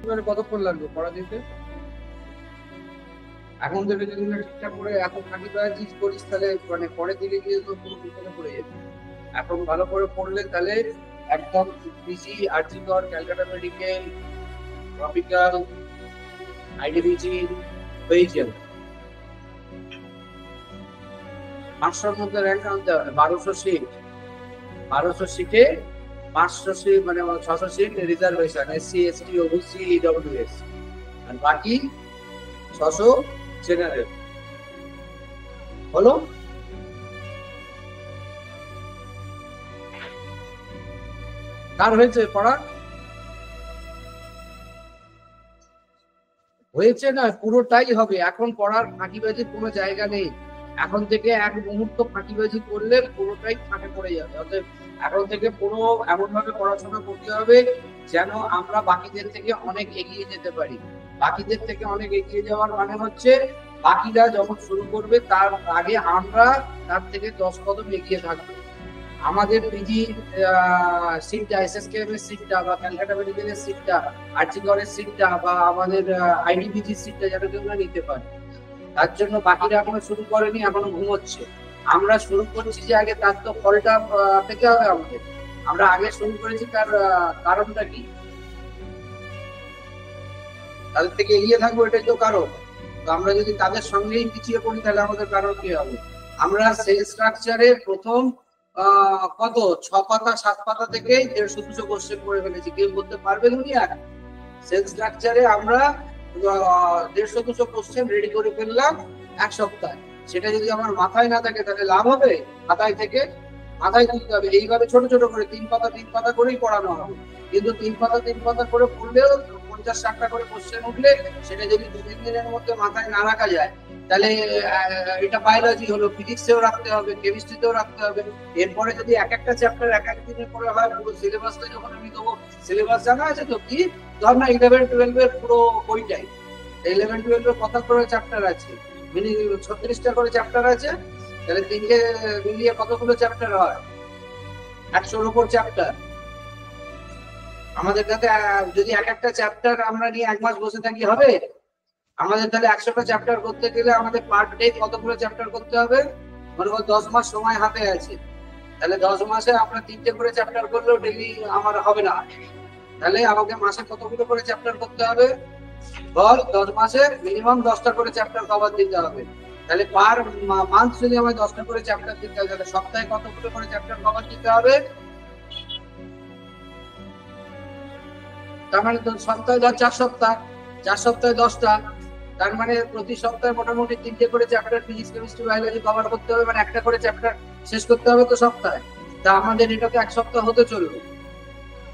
মানে কতক্ষণ লাগবে পড়া দিতে? এখন থেকে যদি না ঠিকঠাক করে এখন ফাঁকিবাজি করিস তাহলে মানে পরের দিকে গিয়ে তো পুরো বিপদে পড়ে যাবে। এখন ভালো করে পড়লে তাহলে একদম PG, RG Kar, Calcutta medical, tropical, আইডিবিজি হয়ে যাবে। 500-র মধ্যে র্যাঙ্ক আনতে হবে। 1200 সিট, 1200 সিটে 500 সিট মানে 600 seat reservation, SC ST OBC EWS, আর বাকি 600 জেনারেল। হলো? কার হয়েছে পড়া? হয়েছে না, পুরোটাই হবে। এখন পড়ার ফাঁকিবাজির কোনো জায়গা নেই। এখন থেকে এক মুহূর্ত ফাঁকিবাজি করলে পুরোটাই ফাঁকে পড়ে যাবে। অতএব এখন থেকে পুরো এমন ভাবে পড়াশোনা করতে হবে যেন আমরা বাকিদের থেকে অনেক এগিয়ে যেতে পারি। বাকিদের থেকে অনেক এগিয়ে যাওয়ার মানে হচ্ছে বাকিরা যখন শুরু করবে তার আগে আমরা তার থেকে 10 কদম এগিয়ে থাকবো। আমাদের পিজি সিটটা, এসএসকেএম এর সিটটা বা ক্যালকাটা মেডিকেলের সিটটা, আরজিকরের সিটটা বা আমাদের আইডিবিজি সিটটা যেন কেউ না নিতে পারে। তার জন্য বাকিরা এখনো শুরু করেনি, এখনো ঘুমোচ্ছে। আমরা শুরু করছি যে আগে, তার তো ফলটা পেতে হবে আমাদের। আমরা আগে শুরু করেছি, তার কারণটা কি? তাদের থেকে এগিয়ে থাকবো, এটাই তো কারণ। তো আমরা যদি তাদের সঙ্গেই পিছিয়ে পড়ি তাহলে আমাদের কারণ কি হবে? আমরা সেল স্ট্রাকচারে প্রথম কত 6 পাতা 7 পাতা থেকে 150-200 কোশ্চেন করে ফেলেছি। কেউ করতে পারবে দুনিয়া? সেল স্ট্রাকচারে আমরা 150-200 কোশ্চেন রেডি করে ফেললাম 1 সপ্তাহে। সেটা যদি আমার মাথায় না থাকে তাহলে লাভ হবে? মাথায় থেকে মাথায় তুলতে হবে। এইভাবে ছোট ছোট করে 3 পাতা 3 পাতা করেই পড়ানো হবে। কিন্তু 3 পাতা 3 পাতা করে পড়লেও 50-60টা করে কোশ্চেন উঠলে সেটা যদি 2-3 দিনের মধ্যে মাথায় না রাখা যায় তাহলে এটা বায়োলজি হলো, ফিজিক্সেও রাখতে হবে, কেমিস্ট্রিতেও রাখতে হবে। এরপরে যদি এক একটা চ্যাপ্টার এক এক দিনে করে হয়, পুরো সিলেবাসটা যখন আমি দেবো, সিলেবাস জানা আছে তো কি? ধর না 11-12 এর পুরো বইটাই, 11-12 এর কত করে চ্যাপ্টার আছে? মিনিমাম 36টা করে চ্যাপ্টার আছে। তাহলে তিনটে মিলিয়ে কতগুলো চ্যাপ্টার হয়? 100-র উপর চ্যাপ্টার। আমাদের কাছে যদি এক একটা চ্যাপ্টার আমরা নিয়ে 1 মাস বসে থাকি হবে? আমাদের তাহলে 100টা চ্যাপ্টার করতে গেলে আমাদের পার ডে কতগুলো চ্যাপ্টার করতে হবে? মনে করো 10 মাস সময় হাতে আছে। তাহলে 10 মাসে আমরা 3টে করে চ্যাপ্টার করলেও ডেইলি আমার হবে না। তাহলে আমাকে মাসে কতগুলো করে চ্যাপ্টার করতে হবে? বল, 10 মাসে মিনিমাম 10টা করে চ্যাপ্টার কভার দিতে হবে। তাহলে পার মান্থ যদি আমায় 10টা করে চ্যাপ্টার দিতে হবে, তাহলে সপ্তাহে কতগুলো করে চ্যাপ্টার কভার দিতে হবে? তার মানে তো সপ্তাহে ধর 4 সপ্তাহ, 4 সপ্তাহে 10টা। তার মানে প্রতি সপ্তাহে মোটামুটি 3টে করে chapter physics chemistry biology cover করতে হবে, মানে একটা করে চ্যাপ্টার শেষ করতে হবে তো সপ্তাহে। তা আমাদের এটা তো 1 সপ্তাহ হতে চললো।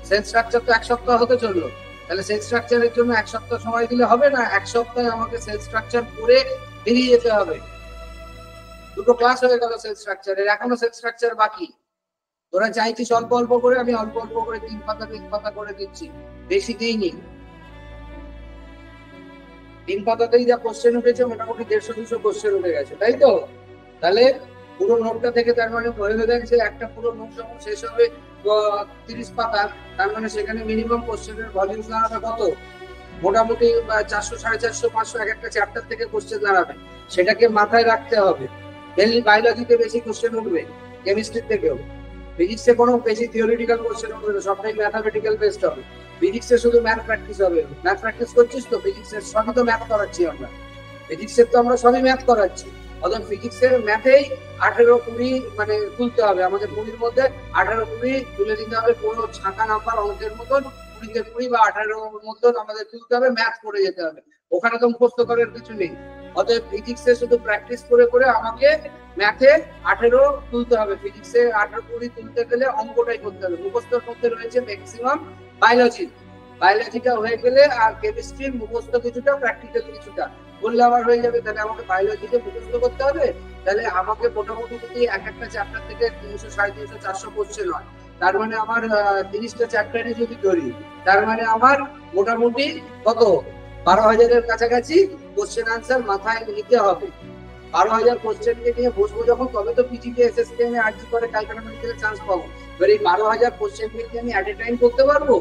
সেল স্ট্রাকচার তো 1 সপ্তাহ হতে চললো। তাহলে সেল স্ট্রাকচারের জন্য 1 সপ্তাহ সময় দিলে হবে না? 1 সপ্তাহে আমাকে সেল স্ট্রাকচার করে বেরিয়ে যেতে হবে। দুটো ক্লাস হয়ে গেল সেল স্ট্রাকচারের, এখনো সেল স্ট্রাকচার বাকি। তোরা চাইছিস অল্প অল্প করে, আমি অল্প অল্প করে 3 পাতা 3 পাতা করে দিচ্ছি, বেশি দিইনি। 3 পাতাতেই যা কোশ্চেন উঠেছে মোটামুটি 150-200 কোশ্চেন উঠে গেছে, তাই তো? তাহলে পুরো নোটটা থেকে তার মানে ভেবে দেখছে একটা পুরো নোট যখন শেষ হবে 30 পাতা, তার মানে সেখানে মিনিমাম কোশ্চেনের ভলিউম দাঁড়াবে কত? মোটামুটি 400, 450, 500 এক একটা চ্যাপ্টার থেকে কোশ্চেন দাঁড়াবে। সেটাকে মাথায় রাখতে হবে। ডেলি বায়োলজিতে বেশি কোশ্চেন উঠবে, কেমিস্ট্রি থেকেও। ফিজিক্সে কোনো বেশি থিওরিটিক্যাল কোশ্চেন উঠবে না, সবটাই ম্যাথামেটিক্যাল বেসড হবে। ফিজিক্সে শুধু ম্যাথ প্র্যাকটিস হবে। ম্যাথ প্র্যাকটিস করছিস তো? ফিজিক্সের সবই তো ম্যাথ করাচ্ছি আমরা। ফিজিক্সের তো আমরা সবই ম্যাথ করাচ্ছি। অর্থাৎ ফিজিক্সের ম্যাথেই 18-20 মানে তুলতে হবে। আমাদের 20-র মধ্যে 18-20 তুলে দিতে হবে, পুরো ছাঁকা নাম্বার অঙ্কের মতন 20-20 বা 18-র মতন আমাদের তুলতে হবে, ম্যাথ করে যেতে হবে। ওখানে তো মুখস্থ করার কিছু নেই। অতএব ফিজিক্সে শুধু প্র্যাকটিস করে করে আমাকে ম্যাথে 18 তুলতে হবে। ফিজিক্সে 18-20 তুলতে গেলে অঙ্কটাই করতে হবে। মুখস্থর মধ্যে রয়েছে ম্যাক্সিমাম বায়োলজি। বায়োলজিটা হয়ে গেলে আর কেমিস্ট্রির মুখস্থ কিছুটা, প্র্যাকটিক্যাল কিছুটা বললে আমার হয়ে যাবে। তাহলে আমাকে বায়োলজিতে মুখস্থ করতে হবে। তাহলে আমাকে মোটামুটি যদি এক একটা চ্যাপ্টার থেকে 300, 350, 400 কোশ্চেন হয়, তার মানে আমার 30টা চ্যাপ্টারে যদি ধরি, তার মানে আমার মোটামুটি কত 12,000-এর কাছাকাছি কোশ্চেন আনসার মাথায় নিতে হবে। 12,000 কোশ্চেনকে নিয়ে বসবো যখন, তবে তো পিজিতে এসএসকেএম এ আর্জি করে ক্যালকাটা মেডিকেলে চান্স পাবো। এবার এই 12,000 কোশ্চেনকে আমি অ্যাট এ টাইম করতে পারবো?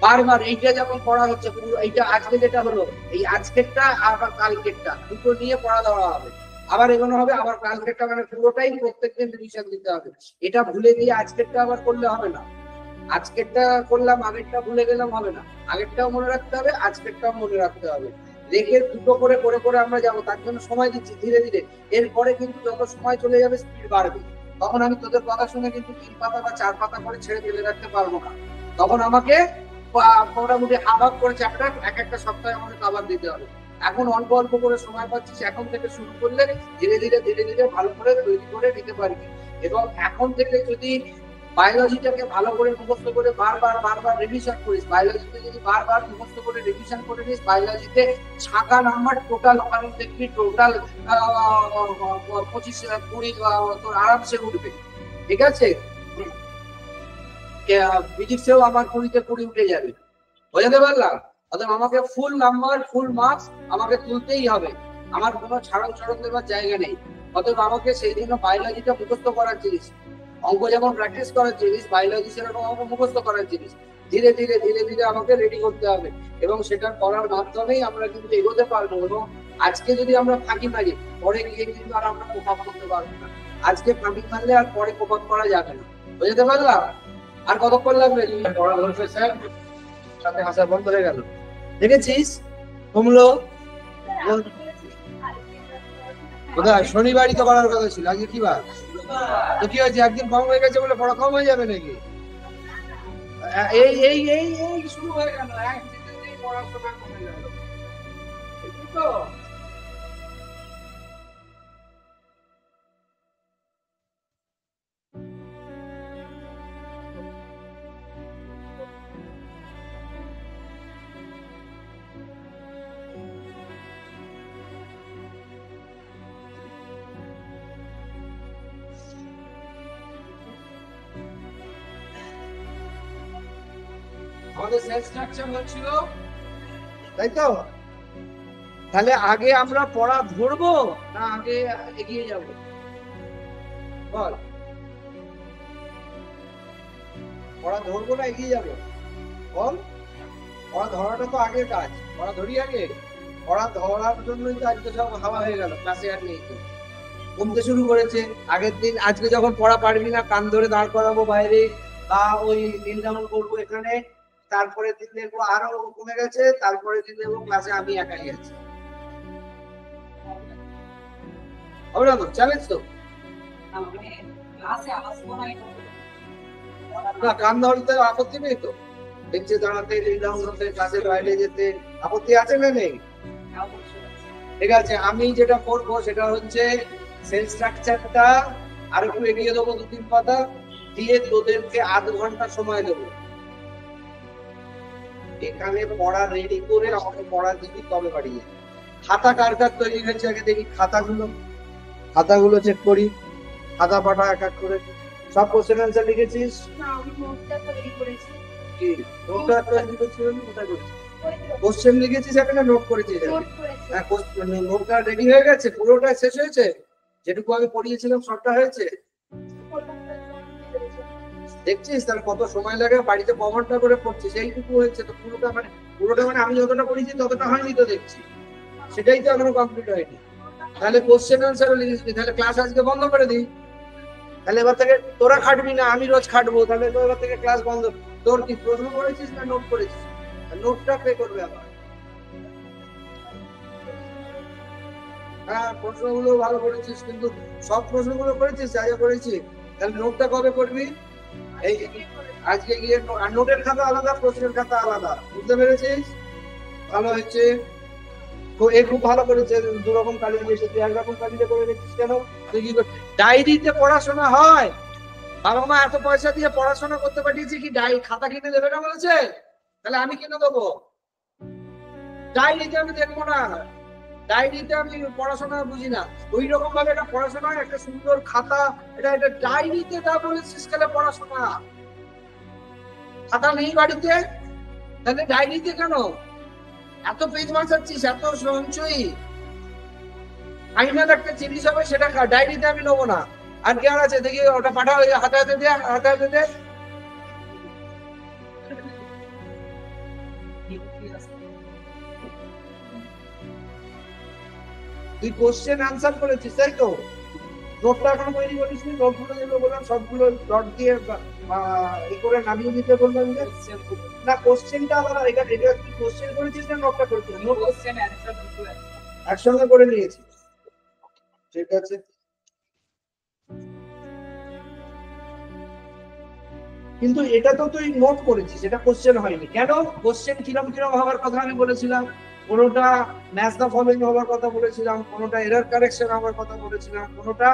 বারবার এইটা যেমন পড়া হচ্ছে, পুরো এইটা আজকে যেটা হলো, এই আজকেরটা আবার কালকেরটা দুটো নিয়ে পড়া দেওয়া হবে, আবার এগোনো হবে, আবার কালকেরটা, মানে পুরোটাই প্রত্যেকদিন রিভিশন দিতে হবে। এটা ভুলে গিয়ে আজকেরটা আবার করলে হবে না। আজকেরটা করলাম, আগেরটা ভুলে গেলাম, হবে না। আগেরটাও মনে রাখতে হবে, আজকেরটাও মনে রাখতে হবে। রেখে দুটো করে করে করে আমরা যাবো, তার জন্য সময় দিচ্ছি ধীরে ধীরে। এরপরে কিন্তু যত সময় চলে যাবে স্পিড বাড়বে। তখন আমি তোদের কথা শুনে কিন্তু 3 পাতা বা 4 পাতা করে ছেড়ে ফেলে রাখতে পারবো না। তখন আমাকে মোটামুটি হাফ হাফ করে চ্যাপ্টার এক একটা সপ্তাহে আমাকে কভার দিতে হবে। এখন অল্প অল্প করে সময় পাচ্ছিস, এখন থেকে শুরু করলে ধীরে ধীরে ধীরে ধীরে ভালো করে তৈরি করে নিতে পারবি। এবং এখন থেকে যদি বায়োলজিটাকে ভালো করে মুখস্থ করে বারবার বারবার রিভিশন করিস, বায়োলজিতে যদি বারবার মুখস্থ করে রিভিশন করে নিস, বায়োলজিতে ছাকা নাম্বার টোটাল ওখানে দেখবি টোটাল 25-20 তোর আরামসে উঠবে। ঠিক আছে, ফিজিক্সেও আমার 20-তে 20 উঠে যাবে। বোঝাতে পারলাম? অর্থাৎ আমাকে ফুল নাম্বার ফুল মার্কস আমাকে তুলতেই হবে, আমার কোনো ছাড়ন ছড়ন দেওয়ার জায়গা নেই। অতএব আমাকে সেই জন্য বায়োলজিটা মুখস্থ করার জিনিস, অঙ্ক যেমন প্র্যাকটিস করার জিনিস, বায়োলজি সেরকম আমাকে মুখস্থ করার জিনিস। ধীরে ধীরে ধীরে ধীরে আমাকে রেডি করতে হবে, এবং সেটা করার মাধ্যমেই আমরা কিন্তু এগোতে পারবো। এবং আজকে যদি আমরা ফাঁকি মারি, পরে গিয়ে কিন্তু আর আমরা কোপ আপ করতে পারবো না। আজকে ফাঁকি মারলে আর পরে কোপ আপ করা যাবে না। বুঝতে পারলাম? আর কতক্ষণ লাগবে? পড়া ধরবে স্যার, সাথে হাসা বন্ধ হয়ে গেল। দেখেছিস কমলো? কোথায়? শনিবারই তো করার কথা ছিল, আজকে কি বার? তো কি হয়েছে, একদিন কম হয়ে গেছে বলে পড়া কম হয়ে যাবে নাকি? এই এই এই এই শুরু হয়ে গেল, একদিন পড়াশোনা কমে গেল। তো আমাদের সেল স্ট্রাকচার হচ্ছিল, তাই তো? তাহলে আগে আমরা পড়া ধরবো না আগে এগিয়ে যাব? বল, পড়া ধরবো না এগিয়ে যাবো? বল, পড়া ধরাটা তো আগের কাজ, পড়া ধরি আগে। পড়া ধরার জন্যই তো আজকে সব হাওয়া হয়ে গেল, ক্লাসে আর নেই, কমতে শুরু করেছে। আগের দিন আজকে যখন পড়া পারবি না, কান ধরে দাঁড় করাবো বাইরে, বা ওই নীল ডাউন করবো এখানে, তারপরে দিন দেখবো আরো কমে গেছে, তারপরে দিন দেখবো ক্লাসে আমি একাই আছি। হবে না তো? চ্যালেঞ্জ তো না, কান ধরতে আপত্তি নেই তো? বেঞ্চে দাঁড়াতে, নীল ডাউন করতে, ক্লাসের বাইরে যেতে আপত্তি আছে না নেই? ঠিক আছে, আমি যেটা করবো সেটা হচ্ছে সেল স্ট্রাকচারটা আর একটু এগিয়ে দেবো 2-3 পাতা দিয়ে, তোদেরকে আধ ঘন্টা সময় দেবো। এখানে পড়া রেডি করে আমাকে পড়া দিবি, তবে বাড়িয়ে। খাতা কার কার তৈরি হয়েছে আগে দেখি, খাতাগুলো চেক করি। খাতা পাঠা এক এক করে সব কোশ্চেন অ্যান্সার লিখেছিস? কি নোটটা তৈরি করছিস? কোথায় করছিস? কোশ্চেন লিখেছিস এখানে, নোট করেছিস? হ্যাঁ, নোটটা রেডি হয়ে গেছে, পুরোটা শেষ হয়েছে? যেটুকু আমি পড়িয়েছিলাম সবটা হয়েছে? দেখছিস তার কত সময় লাগে, বাড়িতে কভারটা করে পড়ছিস, এইটুকু হয়েছে তো? পুরোটা মানে আমি যতটা পড়েছি ততটা হয়নি তো দেখছি, সেটাই তো এখনো কমপ্লিট হয়নি। তাহলে কোশ্চেন আনসারও লিখেছিস, তাহলে ক্লাস আজকে বন্ধ করে দিই। তাহলে এবার থেকে তোরা খাটবি না, আমি রোজ খাটবো, তাহলে তো এবার থেকে ক্লাস বন্ধ। তোর কি প্রশ্ন করেছিস না নোট করেছিস? নোটটা পে করবে আবার। হ্যাঁ, প্রশ্নগুলো ভালো করেছিস, কিন্তু সব প্রশ্নগুলো করেছিস যা যা করেছিস। তাহলে নোটটা কবে করবি? এই আজকে গিয়ে, আর নোটের খাতা আলাদা, প্রশ্নের খাতা আলাদা, বুঝতে পেরেছিস? ভালো হয়েছে, খুব ভালো করেছে। 2 রকম কালি দিয়েছে, তুই 1 রকম কালিতে করে রেখেছিস কেন? তুই কি ডায়েরিতে পড়াশোনা হয়? বাবা মা এত পয়সা দিয়ে পড়াশোনা করতে পাঠিয়েছে, কি খাতা কিনে দেবে না বলেছে? তাহলে আমি কিনে দেবো? ডায়েরিতে আমি দেখবো না, ডায়েরিতে আমি পড়াশোনা বুঝি না। ওই রকম ভাবে একটা পড়াশোনা, একটা সুন্দর খাতা, এটা ডায়েরিতে যা বলেছিস তাহলে পড়াশোনা। খাতা নেই বাড়িতে, তাহলে ডায়েরিতে কেন? এত পেজ বাঁচাচ্ছিস, এত সঞ্চয়ী, ফাইনাল একটা জিনিস হবে, সেটা ডায়েরিতে আমি নেবো না। আর কি আর আছে দেখি, ওটা পাঠাও, হাতে হাতে দে, হাতে হাতে দে। তুই কোশ্চেন আনসার করেছিস তাই তো? নোটটা এখনো তৈরি করিস নি? নোটগুলো যেগুলো বললাম সবগুলো ডট দিয়ে ই করে নামিয়ে দিতে বললাম যে না, কোশ্চেনটা আলাদা। এটা এটা তুই কোশ্চেন করেছিস না নোটটা করেছিস? নোট কোশ্চেন অ্যানসার দুটো একসঙ্গে করে নিয়েছি। ঠিক আছে, কিন্তু এটা তো তুই নোট করেছিস, এটা কোশ্চেন হয়নি কেন? কোশ্চেন কিরম কিরম হওয়ার কথা আমি বলেছিলাম। কোনোটা ম্যাচ দ্য ফলোইং হওয়ার কথা বলেছিলাম, কোনোটা এরর কারেকশন হওয়ার কথা বলেছিলাম, কোনোটা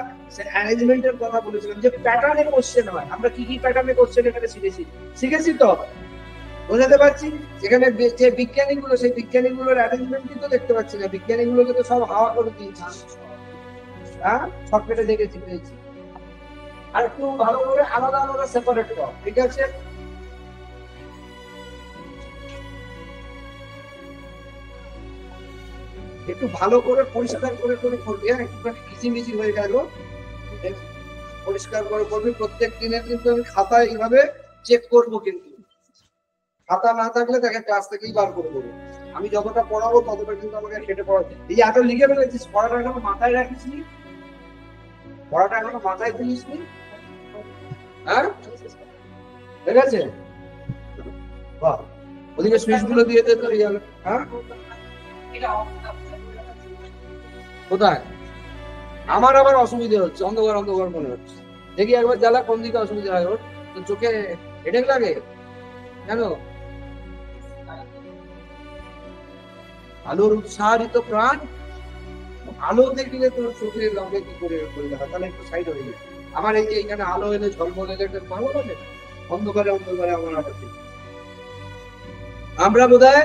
অ্যারেঞ্জমেন্টের কথা বলেছিলাম, যে প্যাটার্নে কোশ্চেন হয়। আমরা কি কি প্যাটার্নে কোশ্চেন এখানে শিখেছি তো? বোঝাতে পারছি? যেখানে যে বিজ্ঞানীগুলো, সেই বিজ্ঞানীগুলোর অ্যারেঞ্জমেন্ট কিন্তু দেখতে পাচ্ছি না, বিজ্ঞানীগুলোকে তো সব হাওয়া করে দিয়েছি। হ্যাঁ, সব কেটে দেখেছি, পেয়েছি। আর একটু ভালো করে আলাদা আলাদা সেপারেট কর, ঠিক আছে? একটু ভালো করে পরিষ্কার করে করে করবি, হ্যাঁ? একটুখানি কিচিমিচি হয়ে গেল, পরিষ্কার করে করবি। প্রত্যেক দিনে কিন্তু আমি খাতা এইভাবে চেক করবো, কিন্তু খাতা না থাকলে তাকে ক্লাস থেকেই বার করে দেবো। আমি যতটা পড়াবো ততটা কিন্তু আমাকে কেটে পড়াতে। এই যে এত লিখে ফেলেছিস, পড়াটা এখনো মাথায় রাখিস নি? পড়াটা এখনো মাথায় তুলিস নি? হ্যাঁ, ঠিক আছে, বাহ। ওদিকে সুইচ গুলো দিয়ে দে তো। হ্যাঁ, কোথায়? আমার আবার অসুবিধা হচ্ছে, অন্ধকার অন্ধকার মনে হচ্ছে। দেখি একবার জ্বালা, কোন দিকে অসুবিধা হয় ওর? তো চোখে হেডেক লাগে কেন? আলোর উৎসাহিত প্রাণ, আলো দেখলে তোর চোখে লগে কি করে বলতে হয়? তাহলে একটু সাইড হয়ে যায়। আমার এই যে এখানে আলো এলে ঝলমল এলে একটা ভালো লাগে, অন্ধকারে অন্ধকারে আমার আবার আমরা বোধহয়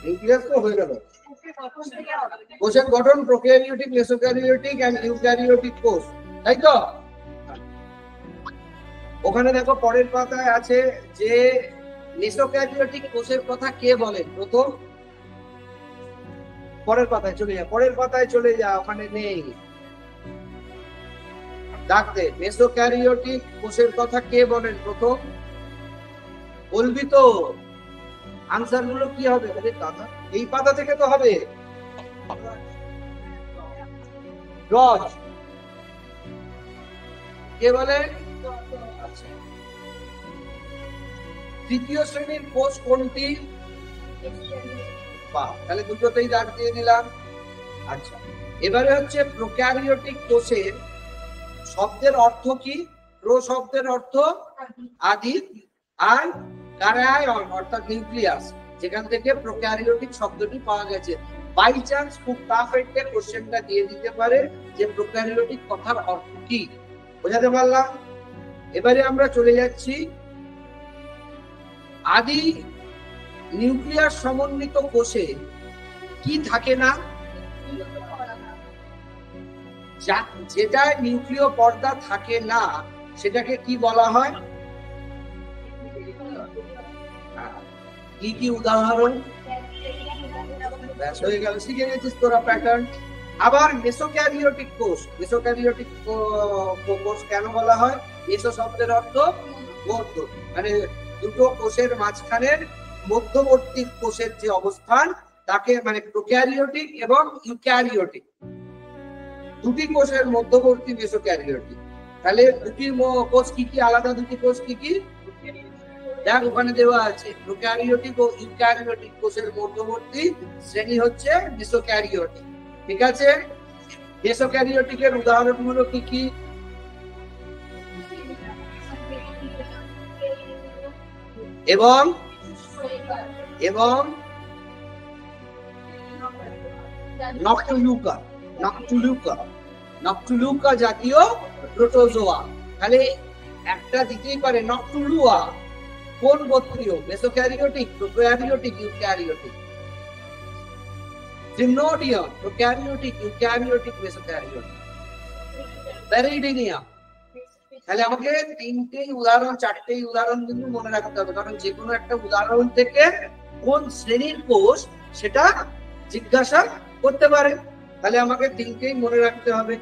নিউক্লিয়াস তো হয়ে গেল। কোষের গঠন প্রোক্যারিওটিক, মেসোক্যারিওটিক এন্ড ইউক্যারিওটিক কোষ, তাই তো? ওখানে দেখো পরের পাতায় আছে যে মেসোক্যারিওটিক কোষের কথা কে বলেন প্রথম? পরের পাতায় চলে যা, পরের পাতায় চলে যা, ওখানে নেই। ডাক দে, মেসোক্যারিওটিক কোষের কথা কে বলেন প্রথম? বলবি তো? আনসার গুলো কি হবে? দাদা এই পাতা থেকে তো হবে। রজ কে বলে? তৃতীয় শ্রেণীর কোষ কোনটি? বাহ, তাহলে দুটোতেই দাগ দিয়ে দিলাম। আচ্ছা, এবারে হচ্ছে প্রোক্যারিওটিক কোষের শব্দের অর্থ কি? প্রো শব্দের অর্থ আদি, আর কারায়ন অর্থাৎ নিউক্লিয়াস, যেখান থেকে প্রোক্যারিওটিক শব্দটি পাওয়া গেছে। বাই চান্স খুব টাফ একটা কোশ্চেনটা দিয়ে দিতে পারে যে প্রোক্যারিওটিক কথার অর্থ কি। বোঝাতে পারলাম? এবারে আমরা চলে যাচ্ছি আদি নিউক্লিয়াস সমন্বিত কোষে কি থাকে না? যেটা নিউক্লিয় পর্দা থাকে না সেটাকে কি বলা হয়? কি কি উদাহরণ? ব্যাস হয়ে গেল, শিখে গেছিস তোরা প্যাটার্ন। আবার মেসোক্যারিওটিক কোষ, মেসোক্যারিওটিক কোষ কেন বলা হয়? মেসো শব্দের অর্থ মধ্য, মানে দুটো কোষের মাঝখানের মধ্যবর্তী কোষের যে অবস্থান তাকে, মানে প্রোক্যারিওটিক এবং ইউক্যারিওটিক দুটি কোষের মধ্যবর্তী মেসোক্যারিওটিক। তাহলে দুটি কোষ কি কি? আলাদা দুটি কোষ কি কি? দেখ ওখানে দেওয়া আছে, প্রোক্যারিওটিক ও ইউক্যারিওটিক কোষের মধ্যবর্তী শ্রেণী হচ্ছে মেসোক্যারিওটিক। ঠিক আছে, মেসোক্যারিওটিকের উদাহরণগুলো কি কি? এবং এবং নকটুলিউকা, নকটুলিউকা, নকটুলিউকা জাতীয় প্রোটোজোয়া। তাহলে একটা দিতেই পারে নকটুলুয়া। কোন গোত্রীয়? Mesokaryotic, prokaryotic, eukaryotic? Gymnodinium, prokaryotic, eukaryotic, mesokaryotic? Peridinium. তাহলে আমাকে তিনটেই উদাহরণ, চারটেই উদাহরণ কিন্তু মনে রাখতে হবে, কারণ যে কোনো একটা উদাহরণ থেকে কোন শ্রেণীর কোষ সেটা জিজ্ঞাসা করতে পারে। তাহলে আমাকে তিনটেই মনে রাখতে হবে।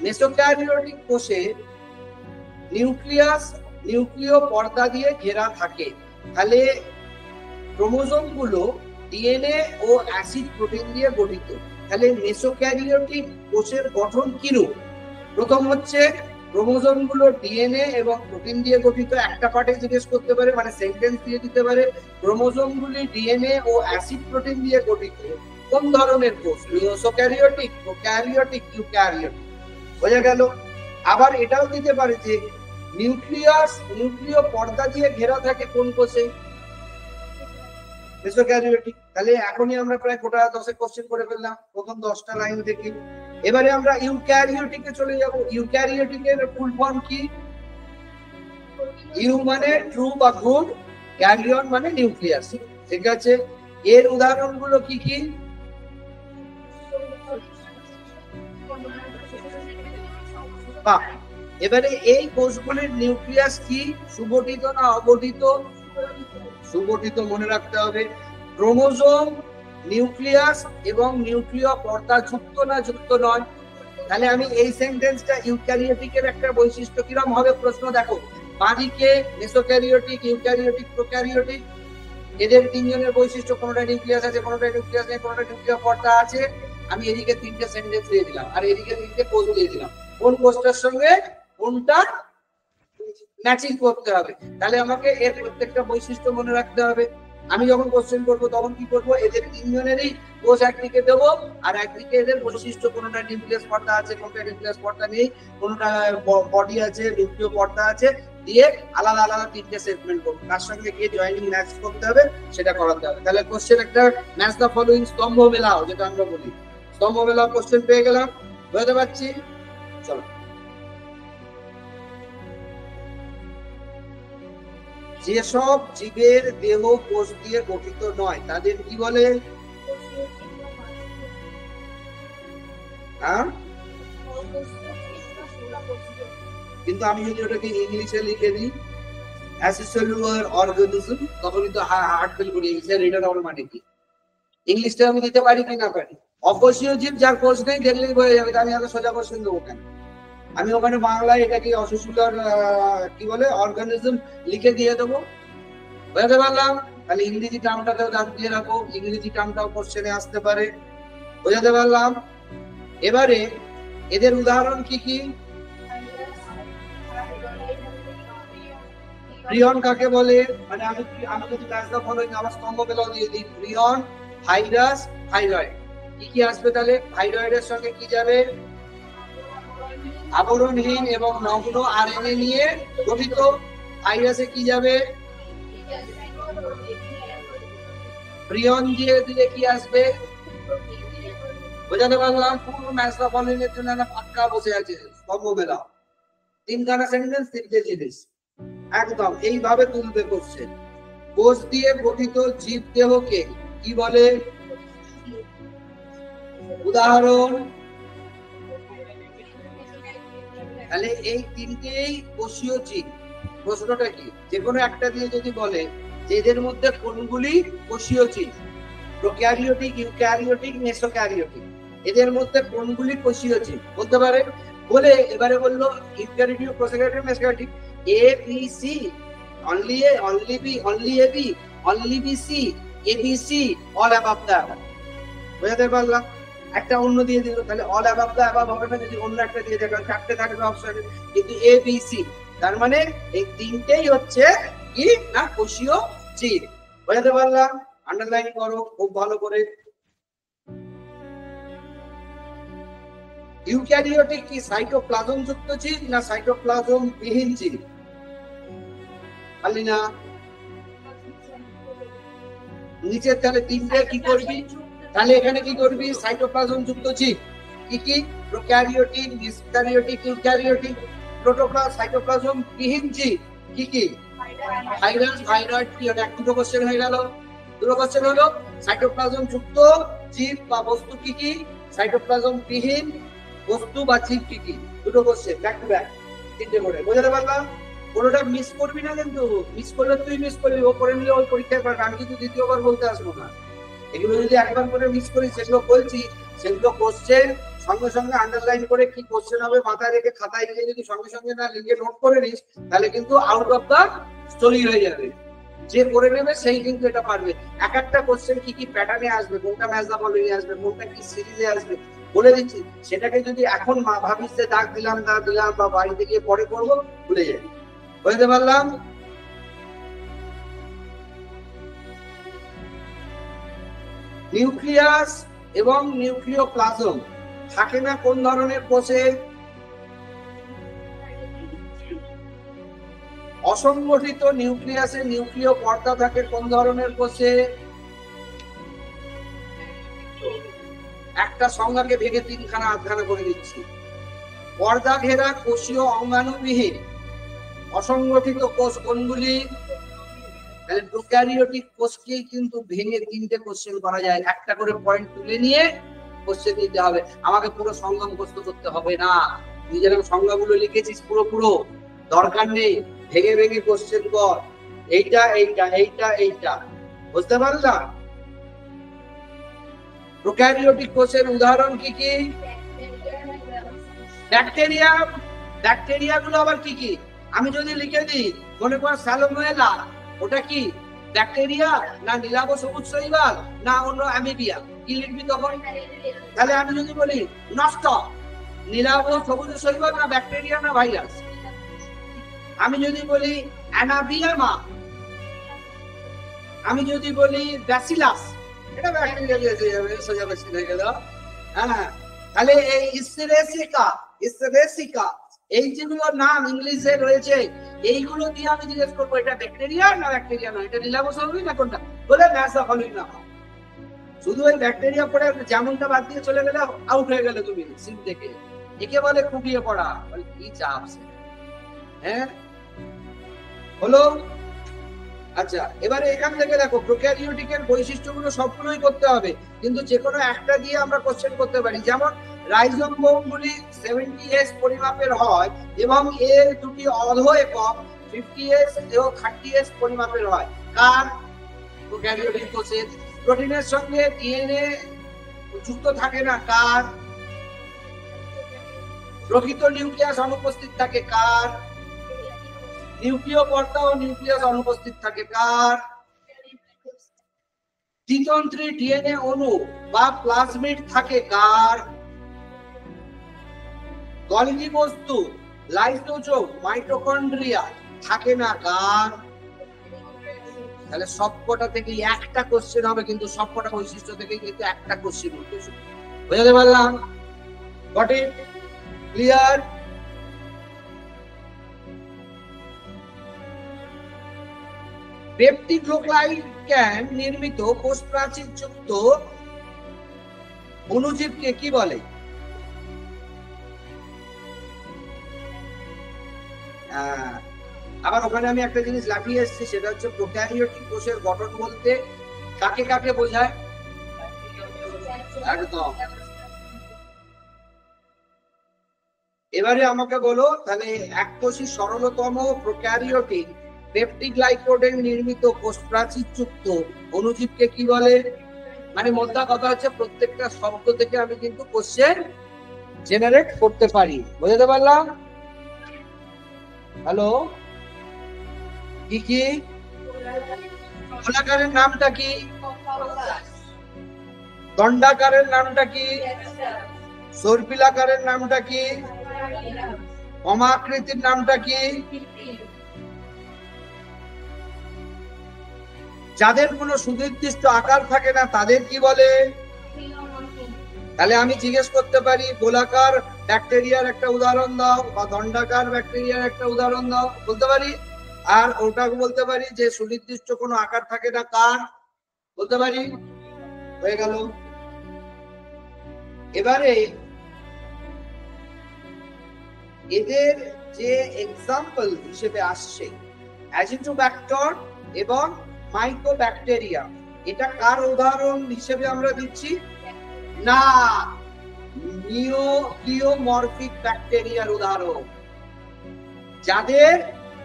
মেসোক্যারিওটিক কোষে নিউক্লিয়াস নিউক্লিয় পর্দা দিয়ে ঘেরা থাকে। তাহলে ক্রোমোজোম গুলো ডিএনএ ও অ্যাসিড প্রোটিন দিয়ে গঠিত। তাহলে মেসোক্যারিওটিক কোষের গঠন কিরূপ? প্রথম হচ্ছে ক্রোমোজোম গুলো ডিএনএ এবং প্রোটিন দিয়ে গঠিত। একটা পার্টে জিজ্ঞেস করতে পারে, মানে সেন্টেন্স দিয়ে দিতে পারে, ক্রোমোজোম গুলি ডিএনএ ও অ্যাসিড প্রোটিন দিয়ে গঠিত। কোন ধরনের কোষ? Mesokaryotic, prokaryotic, eukaryotic. বোঝা গেল? আবার এটাও দিতে পারে যে নিউক্লিয় পর্দা দিয়ে ঘেরা থাকে কোন কোষে? মেসোক্যারিওটিক। তাহলে এখনই আমরা প্রায় গোটা 10 কোশ্চেন করে ফেললাম প্রথম 10টা লাইন থেকে। এবারে আমরা ইউক্যারিওটিকে চলে যাব। ইউক্যারিওটিকের ফুল ফর্ম কি? ইউ মানে ট্রু বা গুড, ক্যারিয়ন মানে নিউক্লিয়াস। ঠিক আছে, এর উদাহরণগুলো কি কি? এবারে এই কোষগুলির নিউক্লিয়াস কি? সুগঠিত না অগঠিত? সুগঠিত, মনে রাখতে হবে। ক্রোমোজোম, নিউক্লিয়াস এবং নিউক্লিয় পর্দা যুক্ত না যুক্ত নয়? তাহলে আমি এই সেন্টেন্সটা ইউক্যারিওটিকের একটা বৈশিষ্ট্য কিরকম হবে? প্রশ্ন দেখো, বাঁদিকে মেসোক্যারিওটিক, ইউক্যারিওটিক, প্রোক্যারিওটিক, এদের তিনজনের বৈশিষ্ট্য, কোনটা নিউক্লিয়াস আছে, কোনটা নিউক্লিয়াস নেই, কোনটা নিউক্লিয় পর্দা আছে। আমি এদিকে 3টে সেন্টেন্স দিয়ে দিলাম আর এদিকে 3টে কোষ দিয়ে দিলাম। কোন কোষটার সঙ্গে কোনটা ম্যাচিং করতে হবে। তাহলে আমাকে এর প্রত্যেকটা বৈশিষ্ট্য মনে রাখতে হবে। আমি যখন কোশ্চেন করবো তখন কি করবো? এদের তিনজনেরই কোষ একদিকে দেবো আর একদিকে এদের বৈশিষ্ট্য, কোনটা নিউক্লিয়াস পর্দা আছে, কোনটা নিউক্লিয়াস পর্দা নেই, কোনটা বডি আছে, নিউক্লিয় পর্দা আছে, দিয়ে আলাদা আলাদা 3টে সেগমেন্ট করবো। তার সঙ্গে গিয়ে জয়েনিং ম্যাচ করতে হবে, সেটা করাতে হবে। তাহলে কোশ্চেন একটা ম্যাচ দ্য ফলোইং, স্তম্ভ মেলাও, যেটা আমরা বলি। স্তম্ভ মেলাও কোশ্চেন পেয়ে গেলাম, বুঝতে পারছি? চলো, যেসব জীবের দেহ কোষ দিয়ে গঠিত নয় তাদের কি বলে? কিন্তু আমি যদি ওটাকে ইংলিশে লিখে দিই অ্যাসেসেলুলার অর্গানিজম, তখন কিন্তু হার্ট ফেল করি। ইংলিশে রিটার হওয়ার মানে কি? ইংলিশটা আমি দিতে পারি কি না পারি? অকোষীয় জীব যার কোষ নেই দেখলেই হয়ে যাবে। আমি আগে সোজা কোশ্চেন দেবো কেন? আমি ওখানে বাংলায় এটাকে অসুসুলার কি বলে অর্গানিজম লিখে দিয়ে দেবো। বুঝতে পারলাম? তাহলে ইংরেজি টার্মটাকেও দাগ দিয়ে রাখো, ইংরেজি টার্মটাও কোশ্চেনে আসতে পারে। বুঝতে পারলাম? এবারে এদের উদাহরণ কি কি? প্রিয়ন কাকে বলে? মানে আমি যদি ম্যাচ দ্য ফলোইং আবার স্তম্ভ মেলাও দিয়ে দিই, প্রিয়ন, ভাইরাস, থাইরয়েড। কি কি আসবে তাহলে? থাইরয়েডের সঙ্গে কি যাবে? আবরণহীন এবং নগ্ন আরএনএ নিয়ে গঠিত। ভাইরাসে কি যাবে? প্রিয়ন দিয়ে দিলে কি আসবে? বোঝাতে পারলাম? পুরো ম্যাচ দ্য ফলোইং এর জন্য একটা পাক্কা বসে আছে স্তম্ভ মেলাও। 3খানা সেন্টেন্স, 3টে জিনিস, একদম এইভাবে তুলবে কোশ্চেন। কোষ দিয়ে গঠিত জীব দেহকে কি বলে? উদাহরণ। তাহলে এই 3টেই কোষীয় জীব। প্রশ্নটা কি? যে কোনো একটা দিয়ে যদি বলে যে এদের মধ্যে কোনগুলি কোষীয় জীব, প্রোক্যারিওটিক, ইউক্যারিওটিক, মেসোক্যারিওটিক, এদের মধ্যে কোনগুলি কোষীয় জীব বলতে পারে? বলে এবারে বললো eukaryotic, prokaryotic, mesokaryotic, A, B, C, only A, only B, only AB, only BC, ABC, all above the above। বুঝতে পারলাম? একটা অন্য দিয়ে দিল, তাহলে অল অ্যাবাভ দা অ্যাবাভ হবে না যদি অন্য একটা দিয়ে দেয়, কারণ 4টে থাকবে অপশনে। কিন্তু এ বি সি, তার মানে এই 3টেই হচ্ছে কি না কোষীয় জীব। বুঝতে পারলাম? আন্ডারলাইন করো খুব ভালো করে। ইউক্যারিওটিক কি সাইটোপ্লাজম যুক্ত জীব না সাইটোপ্লাজম বিহীন জীব? খালি না নিচের, তাহলে 3টে কি করবি? তাহলে এখানে কি করবি? সাইটোপ্লাজম যুক্ত জীব কি কি? Prokaryotic, mesokaryotic, eukaryotic. Protoplasm, cytoplasm বিহীন জীব কি কি? Virus, thyroid, period. 2টো কোশ্চেন হয়ে গেল। 2টো কোশ্চেন হলো সাইটোপ্লাজম যুক্ত জীব বা বস্তু কি কি, সাইটোপ্লাজম বিহীন বস্তু বা জীব কি কি। 2টো কোশ্চেন ব্যাক টু ব্যাক, 3টে করে। বুঝতে পারলাম? কোনোটা মিস করবি না, কিন্তু মিস করলে তুই মিস করবি, ও করে নিলে ওই পরীক্ষায় পারবে। আমি কিন্তু দ্বিতীয়বার বলতে আসবো না। এগুলো যদি একবার করে মিস করিস, সেগুলো বলছি, সেগুলো কোশ্চেন সঙ্গে সঙ্গে আন্ডারলাইন করে কি কোশ্চেন হবে মাথায় রেখে খাতায় লিখে যদি সঙ্গে সঙ্গে না লিখে নোট করে নিস, তাহলে কিন্তু আউট অফ দা স্টোরি হয়ে যাবে। যে করে নেবে সেই কিন্তু এটা পারবে। এক একটা কোশ্চেন কি কি প্যাটার্নে আসবে, কোনটা ম্যাচ দা ফলোইং আসবে, কোনটা কি সিরিজে আসবে বলে দিচ্ছি। সেটাকে যদি এখন ভাবিস যে দাগ দিলাম বা বাড়িতে গিয়ে পরে করবো, ভুলে যাবি। বুঝতে পারলাম? নিউক্লিয়াস এবং নিউক্লিওপ্লাজম থাকে না কোন ধরনের কোষে? অসংগঠিত নিউক্লিয়াসে নিউক্লিয় পর্দা থাকে কোন ধরনের কোষে? একটা সংজ্ঞাকে ভেঙে তিনখানা আধখানা করে দিচ্ছি। পর্দা ঘেরা কোষীয় অঙ্গাণুবিহীন অসংগঠিত কোষ কোনগুলি? তাহলে প্রোক্যারিওটিক কোষকেই কিন্তু ভেঙে তিনটে কোশ্চেন করা যায়। একটা করে পয়েন্ট তুলে নিয়ে কোশ্চেন দিতে হবে। আমাকে পুরো সংজ্ঞা মুখস্থ করতে হবে না। তুই যেরকম সংজ্ঞাগুলো লিখেছিস পুরো দরকার নেই, ভেঙে ভেঙে কোশ্চেন কর। এইটা এইটা এইটা এইটা, বুঝতে পারলাম? প্রোক্যারিওটিক কোষের উদাহরণ কি কি? ব্যাকটেরিয়া। ব্যাকটেরিয়া গুলো আবার কি কি? আমি যদি লিখে দিই, মনে কর স্যালোমোয়েলা, ওটা কি ব্যাকটেরিয়া না নীলাভ সবুজ শৈবাল না অন্য অ্যামিবিয়া? কি লিখবি তখন? তাহলে আমি যদি বলি নষ্ট, নীলাভ সবুজ শৈবাল না ব্যাকটেরিয়া না ভাইরাস? আমি যদি বলি অ্যানাবিয়ামা, আমি যদি বলি ব্যাসিলাস, এটা ব্যাকটেরিয়া এসে যাবে, সোজা বেশি হয়ে গেল। হ্যাঁ, তাহলে এই ইসরেসিকা এই যেগুলো নাম ইংলিশে রয়েছে, এইগুলো দিয়ে আমি জিজ্ঞেস করবো এটা ব্যাকটেরিয়া না ব্যাকটেরিয়া না, এটা নীলাভ সবুজ না কোনটা, বলে ম্যাচ দা ফলোইং না। শুধু ওই ব্যাকটেরিয়া পড়ে যেমনটা বাদ দিয়ে চলে গেলে আউট হয়ে গেলে তুমি সিম থেকে। একে বলে খুঁটিয়ে পড়া। কি চাপ সে, হ্যাঁ হলো। আচ্ছা, এবারে এখান থেকে দেখো প্রোক্যারিওটিকের বৈশিষ্ট্যগুলো সবগুলোই করতে হবে, কিন্তু যে কোনো একটা দিয়ে আমরা কোশ্চেন করতে পারি। যেমন রাইজোমগুলি 70s পরিমাপের হয় এবং এর দুটি অধ একক 50s এবং 30s পরিমাপের হয়। কার? প্রোক্যারিওটিক কোষের। প্রোটিনের সঙ্গে ডিএনএ যুক্ত থাকে না, কার? প্রকৃত নিউক্লিয়াস অনুপস্থিত থাকে, কার? নিউক্লিয় পর্দা ও নিউক্লিয়াস অনুপস্থিত থাকে, কার? দ্বিতন্ত্রী ডিএনএ অণু বা প্লাজমিড থাকে, কার? গলগি বস্তু লাইসোজোম মাইটোকন্ড্রিয়া থাকে না, কার? তাহলে সবকটা থেকে একটা কোশ্চেন হবে, কিন্তু সবকটা বৈশিষ্ট্য থেকে কিন্তু একটা কোশ্চেন উঠবে। বুঝতে পারলাম? Got it? ক্লিয়ার? পেপটিডোগ্লাইক্যান নির্মিত কোষ প্রাচীর যুক্ত অণুজীবকে কি বলে? আবার ওখানে আমি একটা জিনিস লাগিয়ে এসেছি, সেটা হচ্ছে প্রোক্যারিওটিক কোষের গঠন বলতে কাকে কাকে বোঝায়? একদম। এবারে আমাকে বলো, তাহলে এককোষী সরলতম প্রোক্যারিওটিক পেপটিগ্লাইকোডেন নির্মিত কোষ প্রাচীর যুক্ত অণুজীবকে কি বলে? মানে মোদ্দা কথা হচ্ছে প্রত্যেকটা শব্দ থেকে আমি কিন্তু কোশ্চেন জেনারেট করতে পারি। বুঝতে পারলাম? হ্যালো, কি কি? গোলাকারের নামটা কি? দণ্ডাকারের নামটা কি? সর্পিলাকারের নামটা কি? কমাকৃতির নামটা কি? যাদের কোনো সুনির্দিষ্ট আকার থাকে না তাদের কি বলে? তাহলে আমি জিজ্ঞেস করতে পারি গোলাকার ব্যাকটেরিয়ার একটা উদাহরণ দাও, বা দণ্ডাকার ব্যাকটেরিয়ার একটা উদাহরণ দাও, বলতে পারি। আর ওটা বলতে পারি যে সুনির্দিষ্ট কোনো আকার থাকে না, কার? বলতে পারি। হয়ে গেল। এবারে এদের যে এক্সাম্পল হিসেবে আসছে অ্যাজিটোব্যাক্টর এবং মাইকোব্যাকটেরিয়া, এটা কার উদাহরণ হিসেবে আমরা দিচ্ছি? না, নিওক্লিওমরফিক ব্যাকটেরিয়ার উদাহরণ, যাদের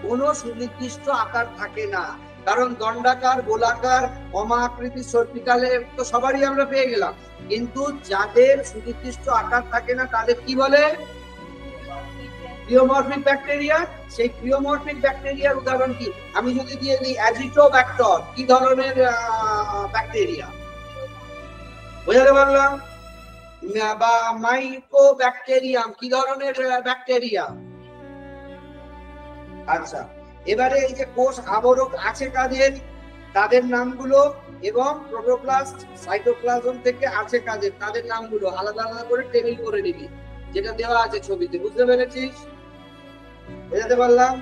কোনো সুনির্দিষ্ট আকার থাকে না। কারণ দণ্ডাকার, গোলাকার, কমাকৃতি, সর্পিকালের তো সবারই আমরা পেয়ে গেলাম, কিন্তু যাদের সুনির্দিষ্ট আকার থাকে না তাদের কি বলে? ক্রিওমরফিক ব্যাকটেরিয়া, সেই ক্রিওমরফিক ব্যাকটেরিয়ার উদাহরণ কি? আমি যদি দিয়ে দিই অ্যাজিটোব্যাক্টর, কি ধরনের ব্যাকটেরিয়া? বুঝতে পারলাম? বা মাইকোব্যাকটেরিয়াম, কি ধরনের ব্যাকটেরিয়া? আচ্ছা, এবারে এই যে কোষ আবরক আছে কাদের, তাদের নামগুলো, এবং প্রোটোপ্লাস্ট সাইটোপ্লাজম থেকে আছে কাদের, তাদের নামগুলো আলাদা আলাদা করে টেবিল করে নিবি, যেটা দেওয়া আছে ছবিতে। বুঝতে পেরেছিস? বুঝতে পারলাম?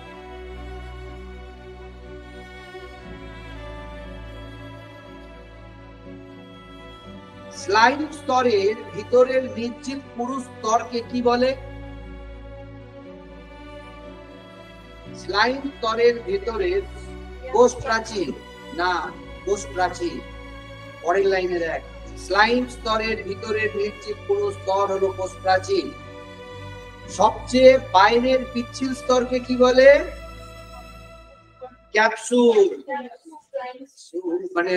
স্লাইম স্তরের ভিতরের নিশ্চিত পুরু স্তরকে কি বলে? স্লাইম স্তরের ভিতরের কোষ প্রাচীর, না কোষ প্রাচীর। পরের লাইনে দেখ, স্লাইম স্তরের ভিতরের নিশ্চিত পুরু স্তর হলো কোষ প্রাচীর। সবচেয়ে বাইরের পিচ্ছিল স্তরকে কি বলে? ক্যাপসুল, মানে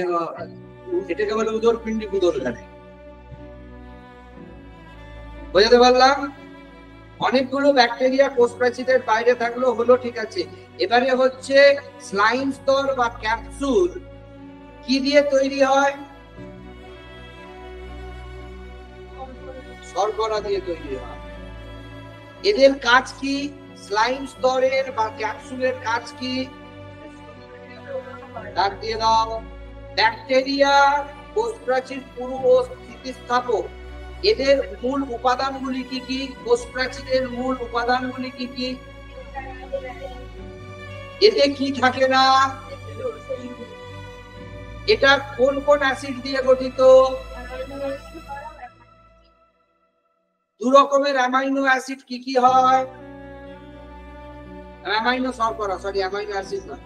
এটাকে বলে উদরপিণ্ডি, উদরঘাটে। বুঝতে পারলাম? অনেকগুলো ব্যাকটেরিয়া কোষ প্রাচীরের বাইরে থাকলো, হলো, ঠিক আছে। এবারে হচ্ছে স্লাইম স্তর বা ক্যাপসুল কি দিয়ে তৈরি হয়? শর্করা দিয়ে তৈরি হয়। এদের কাজ কি? স্লাইম স্তরের বা ক্যাপসুলের কাজ কি? ডাক দিয়ে দাও। ব্যাকটেরিয়া কোষ প্রাচীর পূর্ব স্থিতিস্থাপক। এদের মূল উপাদানগুলি কি কি? কোষ প্রাচীরের মূল উপাদানগুলি কি কি? এতে কি থাকে না? এটা কোন কোন অ্যাসিড দিয়ে গঠিত? দু রকমের অ্যামাইনো অ্যাসিড কি কি হয়? অ্যামাইনো শর্করা, সরি অ্যামাইনো অ্যাসিড না,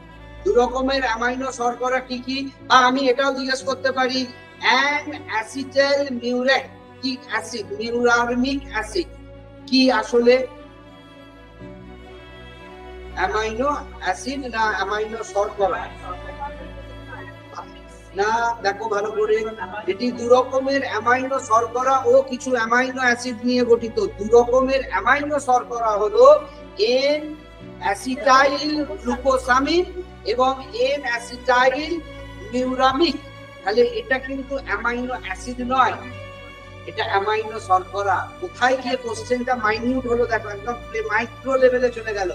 দু রকমের অ্যামাইনো শর্করা কি কি? বা আমি এটাও জিজ্ঞেস করতে পারি, an acetyl muriatic acid, muramic acid কি আসলে অ্যামাইনো অ্যাসিড না অ্যামাইনো শর্করা? না, দেখো ভালো করে, এটি দু রকমের অ্যামাইনো শর্করা ও কিছু অ্যামাইনো অ্যাসিড নিয়ে গঠিত। দু রকমের অ্যামাইনো শর্করা হলো এন অ্যাসিটাইল গ্লুকোসামিন এবং এন অ্যাসিটাইল মিউরামিক। তাহলে এটা কিন্তু অ্যামাইনো অ্যাসিড নয়, এটা অ্যামাইনো শর্করা। কোথায় গিয়ে কোশ্চেনটা মাইনিউট হলো দেখো, একদম মাইক্রো লেভেলে চলে গেল।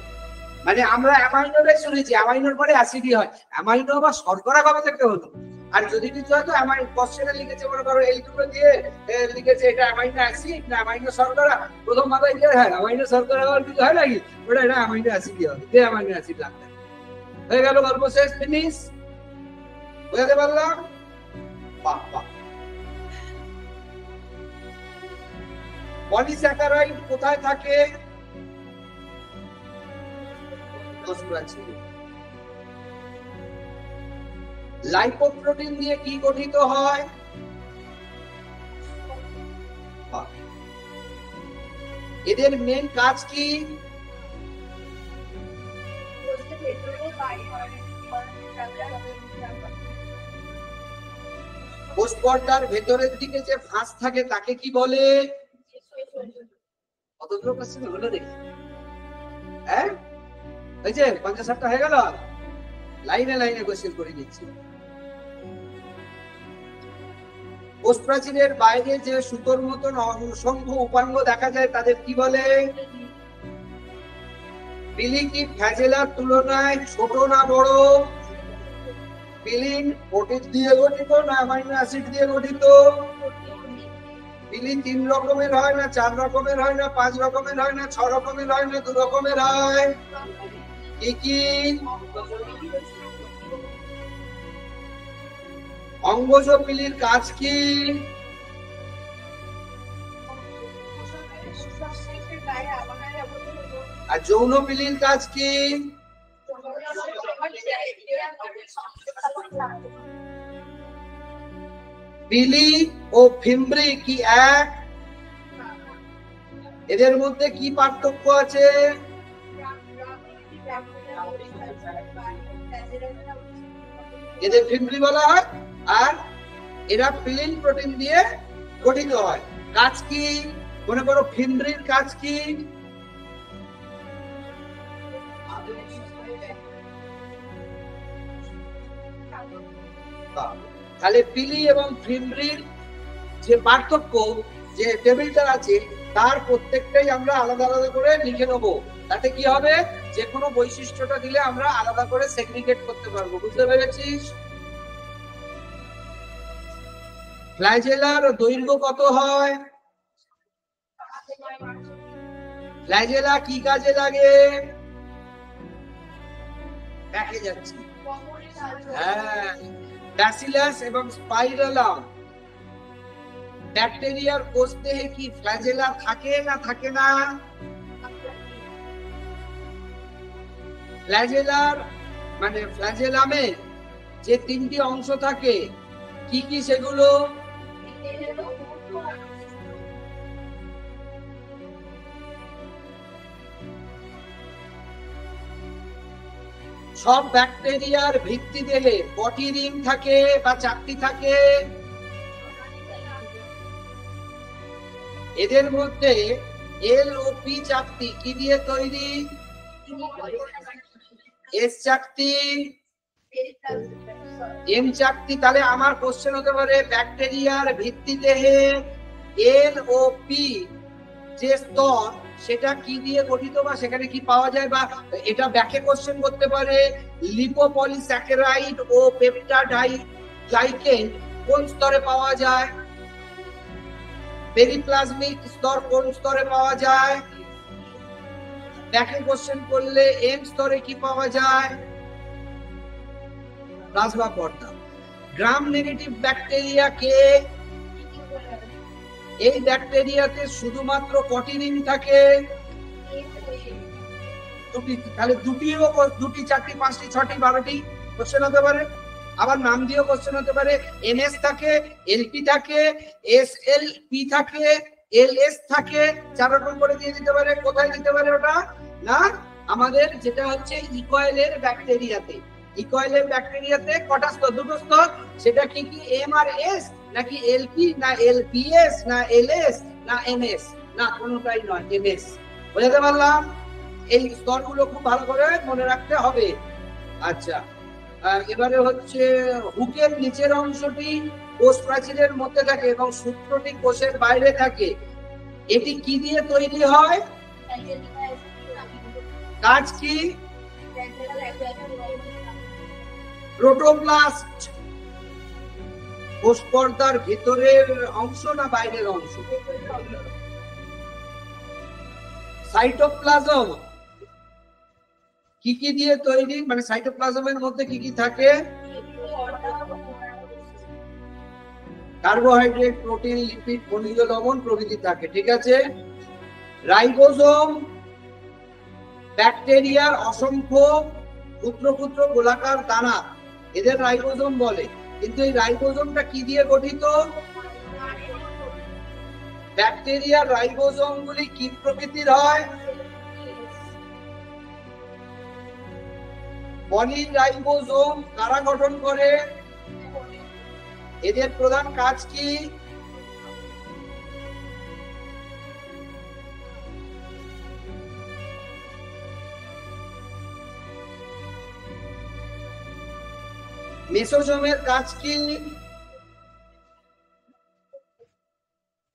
মানে আমরা অ্যামাইনোটাই শুনেছি, অ্যামাইনোর পরে অ্যাসিডই হয়, অ্যামাইনো বা শর্করা কবে থেকে হলো? আর যদি কিছু হয়তো কোশ্চেনে লিখেছে, মনে করো এইটুকু দিয়ে লিখেছে এটা অ্যামাইনো অ্যাসিড না অ্যামাইনো শর্করা, প্রথম মাথায় দিয়ে হ্যাঁ অ্যামাইনো শর্করা আর কিছু হয় নাকি, ওটা এটা অ্যামাইনো অ্যাসিডই হবে, যে অ্যামাইনো অ্যাসিড লাগবে। হয়ে গেল, গল্প শেষ, ফিনিশ। বুঝতে পারলাম? বাহ বাহ। পলিস্যাকারাইড কোথায় থাকে? কোষ প্রাচীরে। লাইপোপ্রোটিন দিয়ে কি গঠিত হয়? এদের মেন কাজ কি? কোষ পর্দার ভেতরের দিকে যে ফাঁস থাকে তাকে কি বলে? কতগুলো কোশ্চেন হলো দেখি, হ্যাঁ এই যে 50-60টা হয়ে গেল, লাইনে লাইনে কোশ্চেন করে দিচ্ছি। কোষ প্রাচীরের বাইরে যে সুতোর মতন অসংখ্য উপাঙ্গ দেখা যায় তাদের কি বলে? পিলি কি ফ্ল্যাজেলার তুলনায় ছোট না বড়? পিলিন প্রোটিন দিয়ে গঠিত না অ্যামাইনো অ্যাসিড দিয়ে গঠিত? পিলি 3 রকমের হয় না 4 রকমের হয় না 5 রকমের হয় না 6 রকমের হয় না 2 রকমের হয়? কি কি? অঙ্গজ পিলির কাজ কি? আর যৌন পিলির কাজ কি? পিলি ও ফিমব্রি কি এক? এদের মধ্যে কি পার্থক্য আছে? এদের ফিমব্রি বলা হয় আর এরা পিলিন প্রোটিন দিয়ে গঠিত হয়। কাজ কি? মনে করো ফিমব্রির কাজ কি? তাহলে পিলি এবং ফিমব্রিল যে পার্থক্য, যে টেবিলটা আছে তার প্রত্যেকটাই আমরা আলাদা আলাদা করে লিখে নেবো। তাতে কি হবে, যে কোনো বৈশিষ্ট্যটা দিলে আমরা আলাদা করে সেগ্রিগেট করতে পারবো। বুঝতে পেরেছিস? ফ্ল্যাজেলার দৈর্ঘ্য কত হয়? ফ্ল্যাজেলা কি কাজে লাগে? দেখে যাচ্ছি। হ্যাঁ, ব্যাসিলাস এবং স্পাইরালাম ব্যাকটেরিয়ার কোষ দেহে কি ফ্ল্যাজেলা থাকে না থাকে না? ফ্ল্যাজেলার মানে ফ্ল্যাজেলামে যে তিনটি অংশ থাকে কি কি সেগুলো? সব ব্যাকটেরিয়ার ভিত্তি দেহে কটি রিং থাকে বা চাকতি থাকে? এদের মধ্যে এল ও পি চাকতি কি দিয়ে তৈরি? এস চাকতি, এম চাকতি। তাহলে আমার কোশ্চেন হতে পারে ব্যাকটেরিয়ার ভিত্তি দেহে এল ও পি যে স্তর সেটা কি দিয়ে গঠিত বা সেখানে কি পাওয়া যায়, বা এটা ব্যাকে কোশ্চেন করতে পারে লিপোপলিস্যাকারাইড ও পেপটাইডগ্লাইকেন কোন স্তরে পাওয়া যায়? পেরিপ্লাজমিক স্তর কোন স্তরে পাওয়া যায়? ব্যাকে কোশ্চেন করলে এম স্তরে কি পাওয়া যায়? প্লাজমা পর্দা। গ্রাম নেগেটিভ ব্যাকটেরিয়া কে? এই ব্যাকটেরিয়াতে শুধুমাত্র কটি রিং থাকে? দুটি। তাহলে দুটি, চারটি, পাঁচটি, ছটি, 12টি কোশ্চেন হতে পারে। আবার নাম দিয়েও কোশ্চেন হতে পারে। এনএস থাকে, এলপি থাকে, এসএলপি থাকে, এলএস থাকে, 4 রকম করে দিয়ে দিতে পারে। কোথায় দিতে পারে ওটা? না, আমাদের যেটা হচ্ছে ইকয়েলের ব্যাকটেরিয়াতে। ইকয়েলের ব্যাকটেরিয়াতে কটা স্তর? 2টো স্তর। সেটা কি কি এম আর এস, নাকি এলপি, না এলপিএস, না এলএস, না এনএস? না, কোনোটাই নয়, এমএস। বুঝতে পারলাম? এই স্তরগুলো খুব ভালো করে মনে রাখতে হবে। আচ্ছা, এবারে হচ্ছে হুকের নিচের অংশটি কোষ প্রাচীরের মধ্যে থাকে এবং সূত্রটি কোষের বাইরে থাকে। এটি কি দিয়ে তৈরি হয়? কাজ কি? প্রোটোপ্লাস্ট। কোষ পর্দার ভিতরের অংশ না বাইরের অংশ? সাইটোপ্লাজম কি কি দিয়ে তৈরি, মানে সাইটোপ্লাজমের মধ্যে কি কি থাকে? কার্বোহাইড্রেট, প্রোটিন, লিপিড, খনিজ লবণ প্রভৃতি থাকে। ঠিক আছে। রাইবোজোম ব্যাকটেরিয়ার অসংখ্য ক্ষুদ্র ক্ষুদ্র গোলাকার দানা, এদের রাইবোজোম বলে। কিন্তু এই রাইবোজোমটা কি দিয়ে গঠিত? ব্যাকটেরিয়ার রাইবোজোম গুলি কি প্রকৃতির হয়? পলি রাইবোজোম কারা গঠন করে? এদের প্রধান কাজ কি? মেসোজোমের কাজ কি?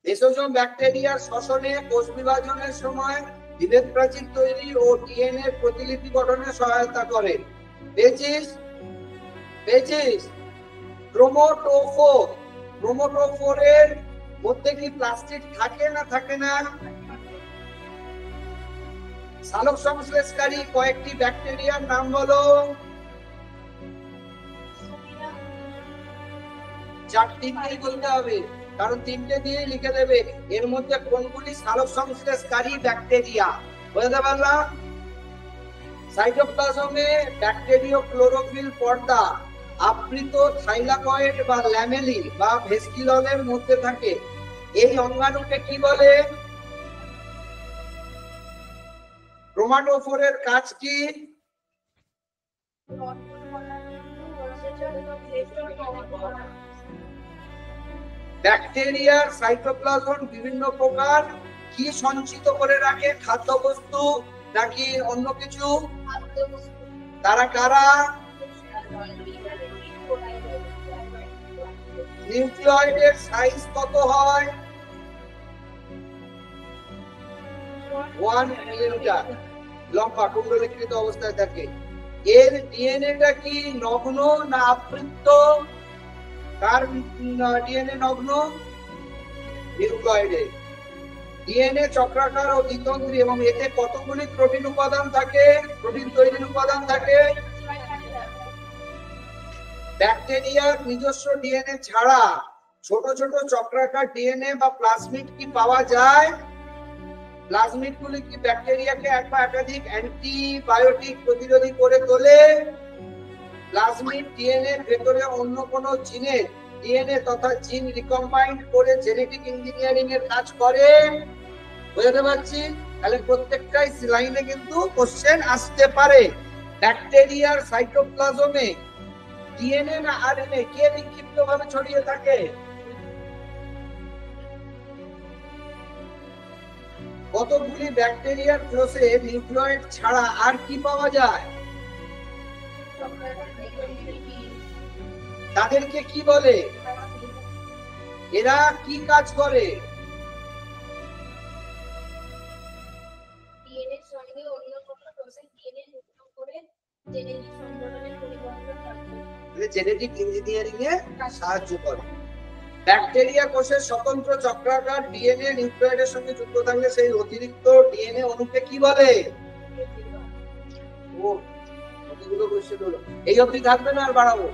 মেসোজোম ব্যাকটেরিয়ার শ্বসনে, কোষ বিভাজনের সময় বিভেদ প্রাচীর তৈরি ও ডিএনএ প্রতিলিপি গঠনে সহায়তা করে। পেয়েছিস? ক্রোমোটোফোর, ক্রোমোটোফোরের মধ্যে কি প্লাস্টিড থাকে না থাকে না? সালোক সংশ্লেষকারী কয়েকটি ব্যাকটেরিয়ার নাম বলো। 4-3টেই বলতে হবে, কারণ 3টে দিয়ে লিখে দেবে। এর মধ্যে কোনগুলি সালোক সংশ্লেষকারী ব্যাকটেরিয়া? বুঝতে পারলাম? সাইটোপ্লাজমে ব্যাকটেরিয় ক্লোরোফিল পর্দা আবৃত থাইলাকয়েড বা ল্যামেলি বা ভেস্কিলনের মধ্যে থাকে। এই অঙ্গাণুকে কি বলে? ক্রোমাটোফোরের কাজ কি? ব্যাকটেরিয়ার সাইটোপ্লাজম বিভিন্ন প্রকার কি সঞ্চিত করে রাখে? খাদ্যবস্তু নাকি অন্য কিছু? তারা কারা? নিউক্লিয়েটের সাইজ কত হয়? 1 মিলিমিটার লম্বা, কুণ্ডলীকৃত অবস্থায় থাকে। এর ডিএনএটা কি নগ্ন না আবৃত? কার ডিএনএ নগ্ন? নিউক্লিয়েডে। ডিএনএ চক্রাকার ও দ্বিতন্ত্রী এবং এতে কতগুলি প্রোটিন উপাদান থাকে, প্রোটিন তৈরির উপাদান থাকে? ব্যাকটেরিয়ার নিজস্ব ডিএনএ ছাড়া ছোট ছোট চক্রাকার ডিএনএ বা প্লাজমিড কি পাওয়া যায়? প্লাজমিড গুলি কি ব্যাকটেরিয়াকে এক বা একাধিক অ্যান্টিবায়োটিক প্রতিরোধী করে তোলে? প্লাজমিড ডিএনএ ভেতরে অন্য কোন জিনের ডিএনএ তথা জিন রিকম্বাইন্ড করে জেনেটিক ইঞ্জিনিয়ারিং এর কাজ করে? বুঝতে পারছি? তাহলে প্রত্যেকটাই লাইনে কিন্তু কোশ্চেন আসতে পারে। ব্যাকটেরিয়ার সাইটোপ্লাজমে ডিএনএ না আরএনএ কে বিক্ষিপ্ত ভাবে ছড়িয়ে থাকে? কতগুলি ব্যাকটেরিয়ার কোষে নিউক্লিয়েট ছাড়া আর কি পাওয়া যায়? তাদেরকে কি বলে? এরা কি কাজ করে? জেনেটিক ইঞ্জিনিয়ারিং এ সাহায্য করে। ব্যাকটেরিয়া কোষের স্বতন্ত্র চক্রাকার ডিএনএ নিউক্লিয়েটের সঙ্গে যুক্ত থাকলে সেই অতিরিক্ত ডিএনএ অণুকে কি বলে? ও কতগুলো কোশ্চেন হলো, এই অবধি থাকবে না আর বাড়াবো?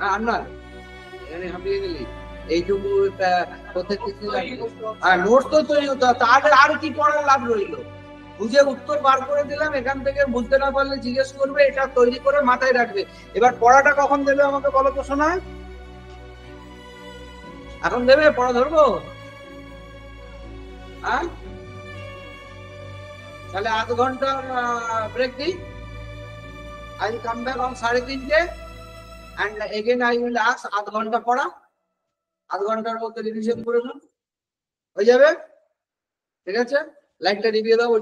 আর না এখানে হাঁপিয়ে গেলি এইটুকু কোথায় কিছু আর নোট তো তৈরি হতো, তাহলে আর কি পড়ার লাভ রইল? বুঝে উত্তর বার করে দিলাম, এখান থেকে বুঝতে না পারলে জিজ্ঞেস করবে, এটা তৈরি করে মাথায় রাখবে। এবার পড়াটা কখন দেবে আমাকে বলো তো শোনা? এখন দেবে? পড়া ধরবো? হ্যাঁ, তাহলে আধ ঘন্টার ব্রেক দিই। I will come back on 3:30 and again I will ask আধ ঘন্টা পড়া, আধ ঘন্টার মধ্যে রিভিশন করে নাও, হয়ে যাবে? ঠিক আছে, লাইটটা নিভিয়ে দাও।